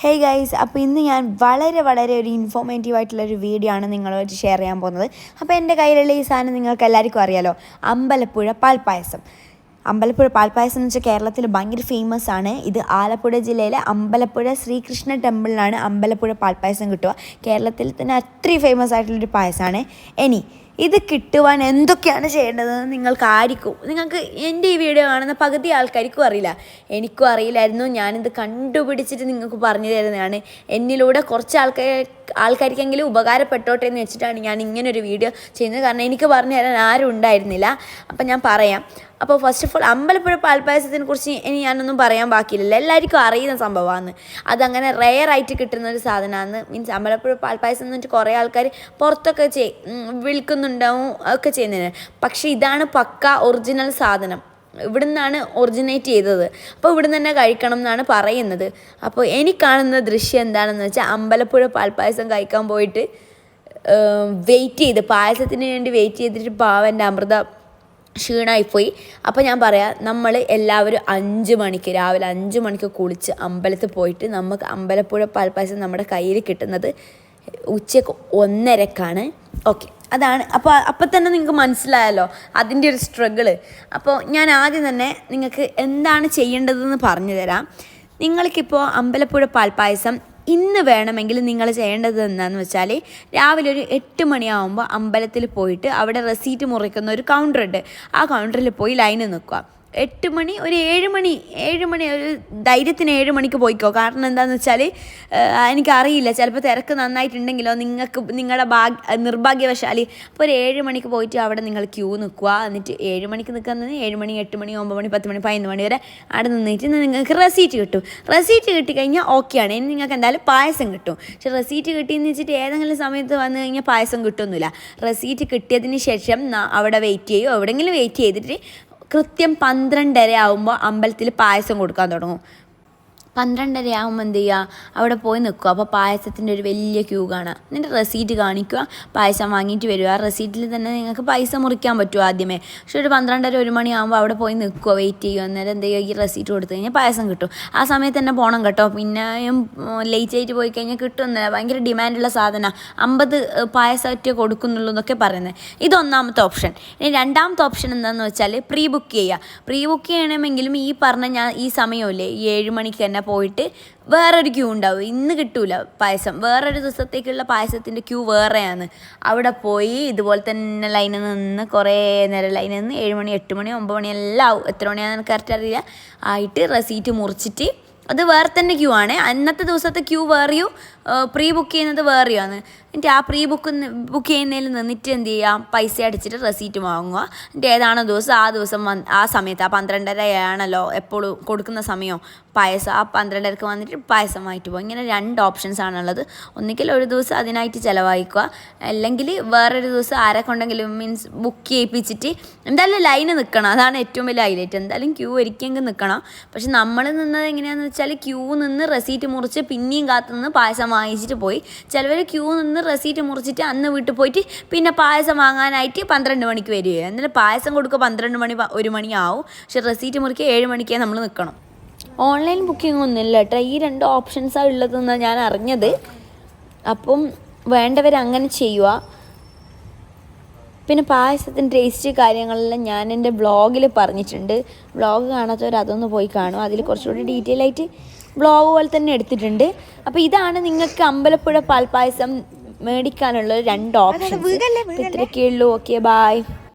Hey guys, അപ്പോൾ ഇന്ന് ഞാൻ വളരെ ഒരു ഇൻഫോർമേറ്റീവ് ആയിട്ടുള്ളൊരു വീഡിയോ ആണ് നിങ്ങളുമായിട്ട് ഷെയർ ചെയ്യാൻ പോകുന്നത്. അപ്പോൾ എൻ്റെ കയ്യിലുള്ള ഈ സാധനം നിങ്ങൾക്ക് എല്ലാവർക്കും അറിയാലോ, അമ്പലപ്പുഴ പാൽപ്പായസം. അമ്പലപ്പുഴ പാൽപ്പായസം എന്ന് വെച്ചാൽ കേരളത്തിൽ ഭയങ്കര ഫേമസ് ആണ്. ഇത് ആലപ്പുഴ ജില്ലയിലെ അമ്പലപ്പുഴ ശ്രീകൃഷ്ണ ടെമ്പിളിലാണ് അമ്പലപ്പുഴ പാൽപ്പായസം കിട്ടുക. കേരളത്തിൽ തന്നെ അത്രയും ഫേമസ് ആയിട്ടുള്ളൊരു പായസമാണ്. ഇത് കിട്ടുവാൻ എന്തൊക്കെയാണ് ചെയ്യേണ്ടതെന്ന് നിങ്ങൾക്ക് എൻ്റെ ഈ വീഡിയോ കാണുന്ന പകുതി ആൾക്കാർക്കും അറിയില്ല. എനിക്കും അറിയില്ലായിരുന്നു. ഞാനിത് കണ്ടുപിടിച്ചിട്ട് നിങ്ങൾക്ക് പറഞ്ഞു തരുന്നതാണ്. എന്നിലൂടെ കുറച്ച് ആൾക്കാർക്കെങ്കിലും ഉപകാരപ്പെട്ടോട്ടെ എന്ന് വെച്ചിട്ടാണ് ഞാൻ ഇങ്ങനൊരു വീഡിയോ ചെയ്യുന്നത്. കാരണം എനിക്ക് പറഞ്ഞു തരാൻ ആരും ഉണ്ടായിരുന്നില്ല. അപ്പം ഞാൻ പറയാം. അപ്പോൾ ഫസ്റ്റ് ഓഫ് ഓൾ, അമ്പലപ്പുഴ പാൽപ്പായസത്തിനെ കുറിച്ച് ഇനി ഞാനൊന്നും പറയാൻ ബാക്കിയില്ല. എല്ലാവർക്കും അറിയുന്ന സംഭവമാണ്. അതങ്ങനെ റെയറായിട്ട് കിട്ടുന്നൊരു സാധനമാണ്. മീൻസ് അമ്പലപ്പുഴ പാൽപ്പായസം എന്ന് വെച്ചിട്ട് കുറേ ആൾക്കാർ പുറത്തൊക്കെ വിൽക്കുന്നുണ്ടാവും, ഒക്കെ ചെയ്യുന്നതിന്. പക്ഷേ ഇതാണ് പക്ക ഒറിജിനൽ സാധനം. ഇവിടെ നിന്നാണ് ഒറിജിനേറ്റ് ചെയ്തത്. അപ്പോൾ ഇവിടെ നിന്ന് തന്നെ കഴിക്കണം എന്നാണ് പറയുന്നത്. അപ്പോൾ എനിക്ക് കാണുന്ന ദൃശ്യം എന്താണെന്ന് വെച്ചാൽ, അമ്പലപ്പുഴ പാൽപ്പായസം കഴിക്കാൻ പോയിട്ട് പായസത്തിന് വേണ്ടി വെയിറ്റ് ചെയ്തിട്ട് പാവൻ്റെ അമൃത ക്ഷീണമായിപ്പോയി. അപ്പോൾ ഞാൻ പറയാം, നമ്മൾ എല്ലാവരും രാവിലെ 5 മണിക്ക് കുളിച്ച് അമ്പലത്തിൽ പോയിട്ട് നമുക്ക് അമ്പലപ്പുഴ പാൽപ്പായസം നമ്മുടെ കയ്യിൽ കിട്ടുന്നത് ഉച്ചയ്ക്ക് 1:30-ക്കാണ്. ഓക്കെ, അതാണ്. അപ്പോൾ തന്നെ നിങ്ങൾക്ക് മനസ്സിലായല്ലോ അതിൻ്റെ ഒരു സ്ട്രഗിള്. അപ്പോൾ ഞാൻ ആദ്യം തന്നെ നിങ്ങൾക്ക് എന്താണ് ചെയ്യേണ്ടതെന്ന് പറഞ്ഞു തരാം. നിങ്ങൾക്കിപ്പോൾ അമ്പലപ്പുഴ പാൽപ്പായസം ഇന്ന് വേണമെങ്കിൽ നിങ്ങൾ ചെയ്യേണ്ടത് എന്താണെന്ന് വെച്ചാൽ, രാവിലെ ഒരു 8 മണിയാകുമ്പോൾ അമ്പലത്തിൽ പോയിട്ട് അവിടെ റെസീറ്റ് മുറിക്കുന്ന ഒരു കൗണ്ടറുണ്ട്. ആ കൗണ്ടറിൽ പോയി ലൈന് നിൽക്കുക. 8 മണി, ഒരു 7 മണി, ഒരു ധൈര്യത്തിന് 7 മണിക്ക് പോയിക്കോ. കാരണം എന്താണെന്ന് വെച്ചാൽ, എനിക്കറിയില്ല, ചിലപ്പോൾ തിരക്ക് നന്നായിട്ടുണ്ടെങ്കിലോ, നിങ്ങളുടെ നിർഭാഗ്യവശാൽ അപ്പോൾ ഒരു 7 മണിക്ക് പോയിട്ട് അവിടെ നിങ്ങൾ ക്യൂ നിൽക്കുക. എന്നിട്ട് 7 മണിക്ക് നിൽക്കുന്നത് 7 മണി, 8 മണി, 9 മണി, 10 മണി, 11 മണി വരെ അവിടെ നിന്നിട്ട് നിങ്ങൾക്ക് റെസീറ്റ് കിട്ടും. റെസീറ്റ് കിട്ടിക്കഴിഞ്ഞാൽ ഓക്കെയാണ്. ഇനി നിങ്ങൾക്ക് എന്തായാലും പായസം കിട്ടും. പക്ഷേ റെസീറ്റ് കിട്ടിയെന്ന് വെച്ചിട്ട് ഏതെങ്കിലും സമയത്ത് വന്നു കഴിഞ്ഞാൽ പായസം കിട്ടുമൊന്നുമില്ല. റെസീറ്റ് കിട്ടിയതിന് ശേഷം അവിടെ വെയിറ്റ് ചെയ്യുമോ, എവിടെയെങ്കിലും വെയിറ്റ് ചെയ്തിട്ട് കൃത്യം 12:30 ആകുമ്പോൾ അമ്പലത്തിൽ പായസം കൊടുക്കാൻ തുടങ്ങും. 12:30 ആകുമ്പോൾ എന്ത് ചെയ്യുക, അവിടെ പോയി നിൽക്കുക. അപ്പോൾ പായസത്തിൻ്റെ ഒരു വലിയ ക്യൂ കാണാം. എന്നിട്ട് റെസീറ്റ് കാണിക്കുക, പായസം വാങ്ങിയിട്ട് വരിക. ആ റെസീറ്റിൽ തന്നെ നിങ്ങൾക്ക് പൈസ മുറിക്കാൻ പറ്റുമോ ആദ്യമേ. പക്ഷേ ഒരു 12:30 1 മണിയാകുമ്പോൾ അവിടെ പോയി നിൽക്കുക, വെയിറ്റ് ചെയ്യുക. അന്നേരം എന്ത് ചെയ്യുക, ഈ റെസീറ്റ് കൊടുത്തു കഴിഞ്ഞാൽ പായസം കിട്ടും. ആ സമയത്ത് തന്നെ പോകണം കേട്ടോ. പിന്നെയും ലേറ്റ് ആയിട്ട് പോയി കഴിഞ്ഞാൽ കിട്ടുമെന്നില്ല. ഭയങ്കര ഡിമാൻഡുള്ള സാധനമാണ്. 50 പായസമായിട്ട് കൊടുക്കുന്നുള്ളൂ എന്നൊക്കെ പറയുന്നത്. ഇതൊന്നാമത്തെ ഓപ്ഷൻ. ഇനി രണ്ടാമത്തെ ഓപ്ഷൻ എന്താണെന്ന് വെച്ചാൽ, പ്രീ ബുക്ക് ചെയ്യുക. പ്രീ ബുക്ക് ചെയ്യണമെങ്കിലും ഈ പറഞ്ഞ ഈ സമയമില്ലേ, ഈ 7 മണിക്ക് തന്നെ പോയിട്ട് വേറൊരു ക്യൂ ഉണ്ടാവും. ഇന്ന് കിട്ടൂല പായസം, വേറൊരു ദിവസത്തേക്കുള്ള പായസത്തിൻ്റെ ക്യൂ വേറെയാണ്. അവിടെ പോയി ഇതുപോലെ തന്നെ ലൈനിൽ നിന്ന് കുറേ നേരം ലൈനിൽ നിന്ന് 7 മണി, 8 മണി, 9 മണി എല്ലാം ആവും. എത്ര മണിയാണെന്ന് എനിക്ക് കറക്റ്റ് അറിയില്ല. ആയിട്ട് റെസീറ്റ് മുറിച്ചിട്ട് അത് വേറെ തന്നെ ക്യൂ ആണ്. അന്നത്തെ ദിവസത്തെ ക്യൂ വേറെയും പ്രീ ബുക്ക് ചെയ്യുന്നത് വേറെയാണ്. എന്നിട്ട് ആ പ്രീ ബുക്ക് ചെയ്യുന്നതിൽ നിന്നിട്ട് എന്ത് ചെയ്യാം, പൈസ അടിച്ചിട്ട് റെസീറ്റ് വാങ്ങുക. എന്നിട്ട് ഏതാണോ ദിവസം ആ ദിവസം ആ സമയത്ത്, ആ 12:30 ആണല്ലോ എപ്പോഴും കൊടുക്കുന്ന സമയം പായസം, ആ 12:30-ക്ക് വന്നിട്ട് പായസമായിട്ട് പോകും. ഇങ്ങനെ 2 ഓപ്ഷൻസ് ആണുള്ളത്. ഒന്നുകിൽ ഒരു ദിവസം അതിനായിട്ട് ചിലവഴിക്കുക, അല്ലെങ്കിൽ വേറൊരു ദിവസം ആരെ കൊണ്ടെങ്കിലും മീൻസ് ബുക്ക് ചെയ്യിപ്പിച്ചിട്ട് എന്തായാലും ലൈന് നിൽക്കണം. അതാണ് ഏറ്റവും വലിയ ഹൈലൈറ്റ്. എന്തായാലും ക്യൂ ഒരിക്കലെങ്കിൽ നിൽക്കണം. പക്ഷെ നമ്മൾ നിന്നത് എങ്ങനെയാണെന്ന് വെച്ചാൽ, ക്യൂ നിന്ന് റെസീറ്റ് മുറിച്ച് പിന്നെയും കാത്തുനിന്ന് പായസം വാങ്ങിച്ചിട്ട് പോയി. ചിലവർ ക്യൂ നിന്ന് റെസീറ്റ് മുറിച്ചിട്ട് അന്ന് വീട്ടിൽ പോയിട്ട് പിന്നെ പായസം വാങ്ങാനായിട്ട് 12 മണിക്ക് വരികയോ. എന്നാലും പായസം കൊടുക്കുക 12 മണി 1 മണിയാവും. പക്ഷെ റെസീറ്റ് മുറിക്കുക 7 മണിക്കേ നമ്മൾ നിൽക്കണം. ഓൺലൈൻ ബുക്കിംഗ് ഒന്നുമില്ല കേട്ടോ. ഈ 2 ഓപ്ഷൻസാണ് ഉള്ളതെന്നാണ് ഞാൻ അറിഞ്ഞത്. അപ്പം വേണ്ടവർ അങ്ങനെ ചെയ്യുക. പിന്നെ പായസത്തിൻ്റെ ടേസ്റ്റ് കാര്യങ്ങളെല്ലാം ഞാൻ എൻ്റെ ബ്ലോഗിൽ പറഞ്ഞിട്ടുണ്ട്. ബ്ലോഗ് കാണാത്തവർ അതൊന്ന് പോയി കാണും. അതിൽ കുറച്ചുകൂടി ഡീറ്റെയിൽ ആയിട്ട് ബ്ലോഗ് പോലെ തന്നെ എടുത്തിട്ടുണ്ട്. അപ്പോൾ ഇതാണ് നിങ്ങൾക്ക് അമ്പലപ്പുഴ പാൽപ്പായസം മേടിക്കാനുള്ള 2 ഓപ്ഷൻസ്. ഇത്രയൊക്കെ ഉള്ളൂ. Okay, bye.